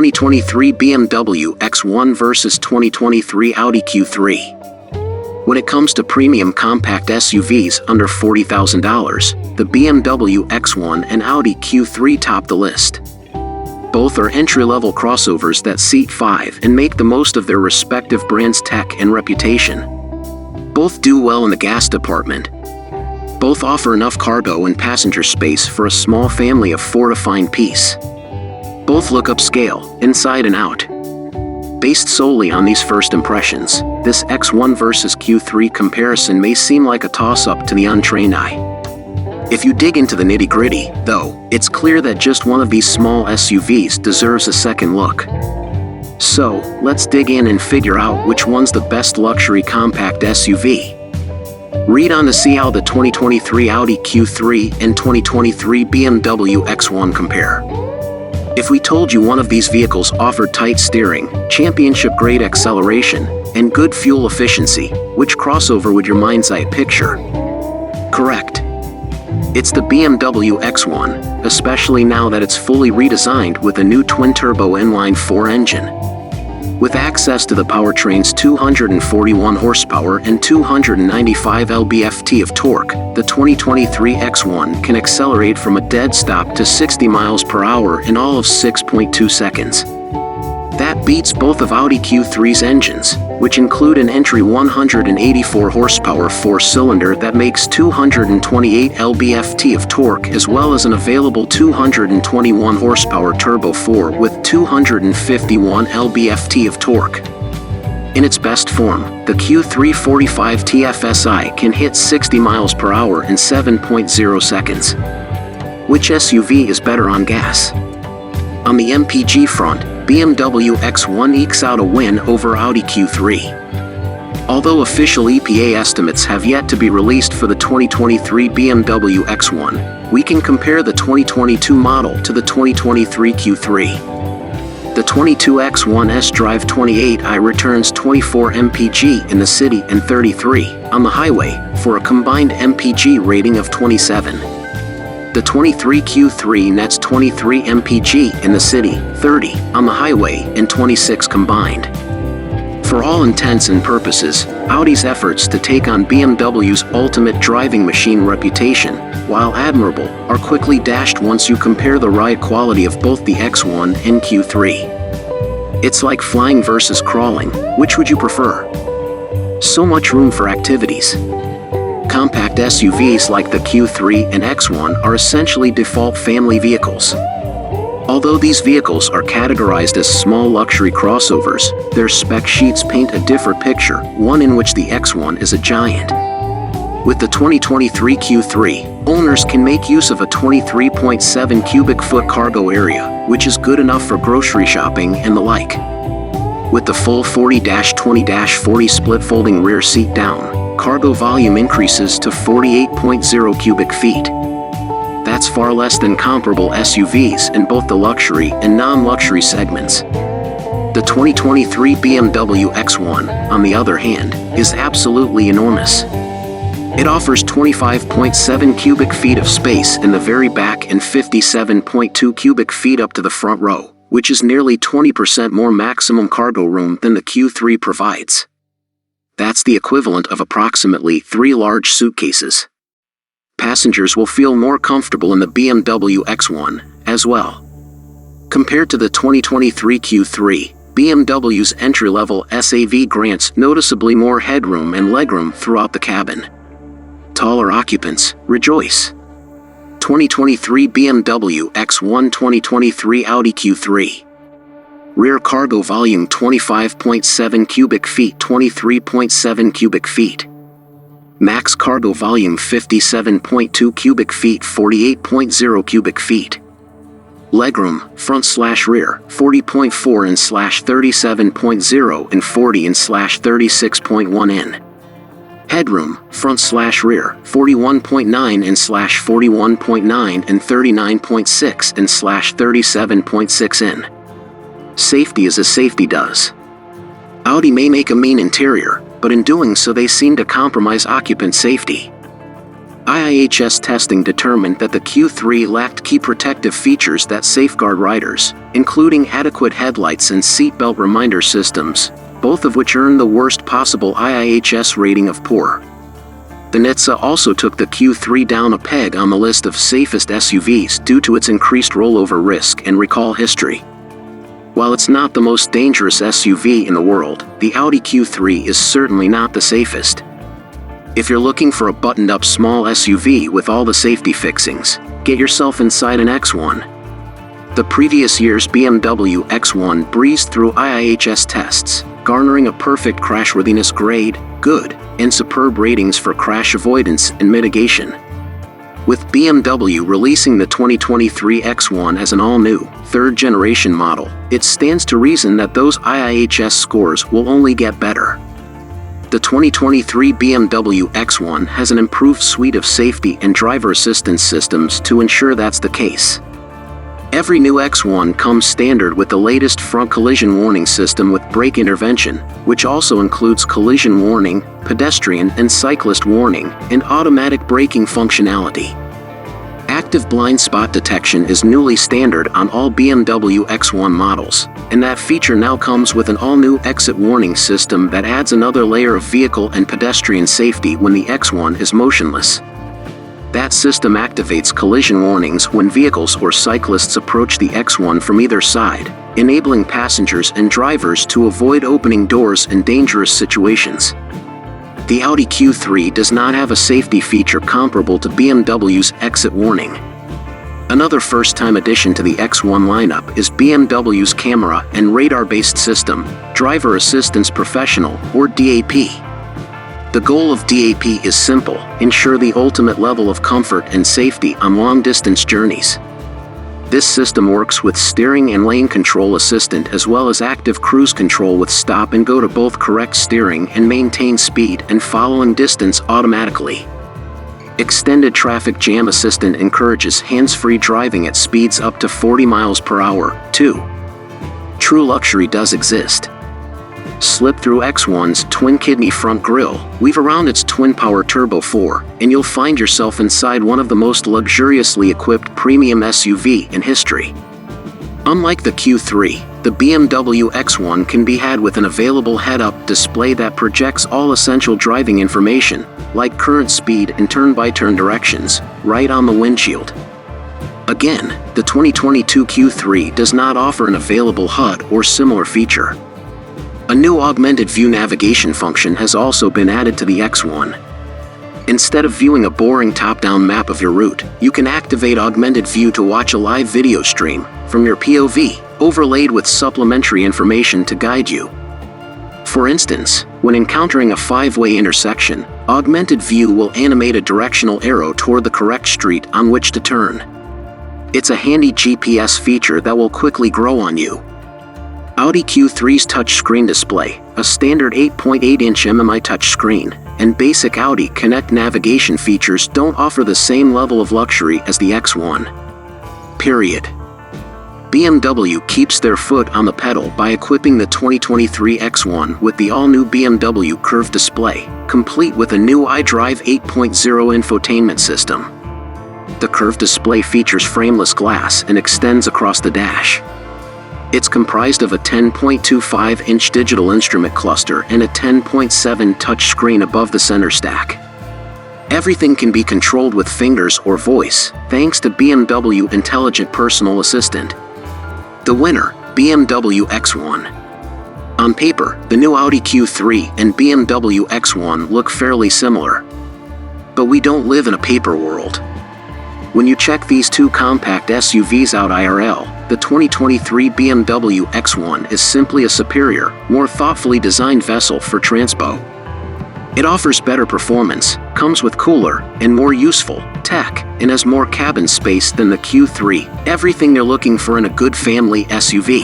2023 BMW X1 versus 2023 Audi Q3. When it comes to premium compact SUVs under $40,000, the BMW X1 and Audi Q3 top the list. Both are entry-level crossovers that seat 5 and make the most of their respective brands' tech and reputation. Both do well in the gas department. Both offer enough cargo and passenger space for a small family of 4 to find peace. Both look upscale, inside and out. Based solely on these first impressions, this X1 versus Q3 comparison may seem like a toss-up to the untrained eye. If you dig into the nitty-gritty, though, it's clear that just one of these small SUVs deserves a second look. So, let's dig in and figure out which one's the best luxury compact SUV. Read on to see how the 2023 Audi Q3 and 2023 BMW X1 compare. If we told you one of these vehicles offered tight steering, championship-grade acceleration, and good fuel efficiency, which crossover would your mind's eye picture? Correct. It's the BMW X1, especially now that it's fully redesigned with a new twin-turbo inline-4 engine. With access to the powertrain's 241 horsepower and 295 lb-ft of torque, the 2023 X1 can accelerate from a dead stop to 60 miles per hour in all of 6.2 seconds. That beats both of Audi Q3's engines, which include an entry 184 horsepower 4-cylinder that makes 228 lb-ft of torque, as well as an available 221 horsepower turbo 4 with 251 lb-ft of torque. In its best form, the Q3 45 TFSI can hit 60 miles per hour in 7.0 seconds. Which SUV is better on gas? On the MPG front, BMW X1 ekes out a win over Audi Q3. Although official EPA estimates have yet to be released for the 2023 BMW X1, we can compare the 2022 model to the 2023 Q3. The 22 X1 S-Drive 28i returns 24 mpg in the city and 33 on the highway, for a combined mpg rating of 27. The 23 Q3 nets 23 mpg in the city, 30 on the highway, and 26 combined. For all intents and purposes, Audi's efforts to take on BMW's ultimate driving machine reputation, while admirable, are quickly dashed once you compare the ride quality of both the X1 and Q3. It's like flying versus crawling. Which would you prefer? So much room for activities. Compact SUVs like the Q3 and X1 are essentially default family vehicles. Although these vehicles are categorized as small luxury crossovers, their spec sheets paint a different picture, one in which the X1 is a giant. With the 2023 Q3, owners can make use of a 23.7 cubic foot cargo area, which is good enough for grocery shopping and the like. With the full 40-20-40 split folding rear seat down, cargo volume increases to 48.0 cubic feet. That's far less than comparable SUVs in both the luxury and non-luxury segments. The 2023 BMW X1, on the other hand, is absolutely enormous. It offers 25.7 cubic feet of space in the very back and 57.2 cubic feet up to the front row, which is nearly 20% more maximum cargo room than the Q3 provides. That's the equivalent of approximately 3 large suitcases. Passengers will feel more comfortable in the BMW X1, as well. Compared to the 2023 Q3, BMW's entry-level SAV grants noticeably more headroom and legroom throughout the cabin. Taller occupants, rejoice! 2023 BMW X1 2023 Audi Q3. Rear cargo volume 25.7 cubic feet 23.7 cubic feet. Max cargo volume 57.2 cubic feet 48.0 cubic feet. Legroom, front/rear, 40.4 in/37.0 and 40 in/36.1 in. Headroom, front/rear, 41.9 in/41.9 and 39.6 in/37.6 in. Safety is as safety does. Audi may make a mean interior, but in doing so they seem to compromise occupant safety. IIHS testing determined that the Q3 lacked key protective features that safeguard riders, including adequate headlights and seatbelt reminder systems, both of which earned the worst possible IIHS rating of poor. The NHTSA also took the Q3 down a peg on the list of safest SUVs due to its increased rollover risk and recall history. While it's not the most dangerous SUV in the world, the Audi Q3 is certainly not the safest. If you're looking for a buttoned-up small SUV with all the safety fixings, get yourself inside an X1. The previous year's BMW X1 breezed through IIHS tests, garnering a perfect crashworthiness grade, good, and superb ratings for crash avoidance and mitigation. With BMW releasing the 2023 X1 as an all-new, third-generation model, it stands to reason that those IIHS scores will only get better. The 2023 BMW X1 has an improved suite of safety and driver assistance systems to ensure that's the case. Every new X1 comes standard with the latest front collision warning system with brake intervention, which also includes collision warning, pedestrian and cyclist warning, and automatic braking functionality. Active blind spot detection is newly standard on all BMW X1 models, and that feature now comes with an all-new exit warning system that adds another layer of vehicle and pedestrian safety when the X1 is motionless. That system activates collision warnings when vehicles or cyclists approach the X1 from either side, enabling passengers and drivers to avoid opening doors in dangerous situations. The Audi Q3 does not have a safety feature comparable to BMW's exit warning. Another first-time addition to the X1 lineup is BMW's camera and radar-based system, Driver Assistance Professional, or DAP. The goal of DAP is simple: ensure the ultimate level of comfort and safety on long-distance journeys. This system works with steering and lane control assistant as well as active cruise control with stop and go to both correct steering and maintain speed and following distance automatically. Extended traffic jam assistant encourages hands-free driving at speeds up to 40 miles per hour, too. True luxury does exist. Slip through X1's twin-kidney front grille, weave around its twin-power Turbo 4, and you'll find yourself inside one of the most luxuriously equipped premium SUV in history. Unlike the Q3, the BMW X1 can be had with an available head-up display that projects all essential driving information, like current speed and turn-by-turn directions, right on the windshield. Again, the 2022 Q3 does not offer an available HUD or similar feature. A new augmented view navigation function has also been added to the X1. Instead of viewing a boring top-down map of your route, you can activate augmented view to watch a live video stream from your POV, overlaid with supplementary information to guide you. For instance, when encountering a 5-way intersection, augmented view will animate a directional arrow toward the correct street on which to turn. It's a handy GPS feature that will quickly grow on you. Audi Q3's touchscreen display, a standard 8.8-inch MMI touchscreen, and basic Audi Connect navigation features don't offer the same level of luxury as the X1. Period. BMW keeps their foot on the pedal by equipping the 2023 X1 with the all-new BMW Curve display, complete with a new iDrive 8.0 infotainment system. The Curve display features frameless glass and extends across the dash. It's comprised of a 10.25-inch digital instrument cluster and a 10.7 touchscreen above the center stack. Everything can be controlled with fingers or voice, thanks to BMW Intelligent Personal Assistant. The winner, BMW X1. On paper, the new Audi Q3 and BMW X1 look fairly similar. But we don't live in a paper world. When you check these two compact SUVs out IRL, the 2023 BMW X1 is simply a superior, more thoughtfully designed vessel for transpo. It offers better performance, comes with cooler and more useful tech, and has more cabin space than the Q3, everything you're looking for in a good family SUV.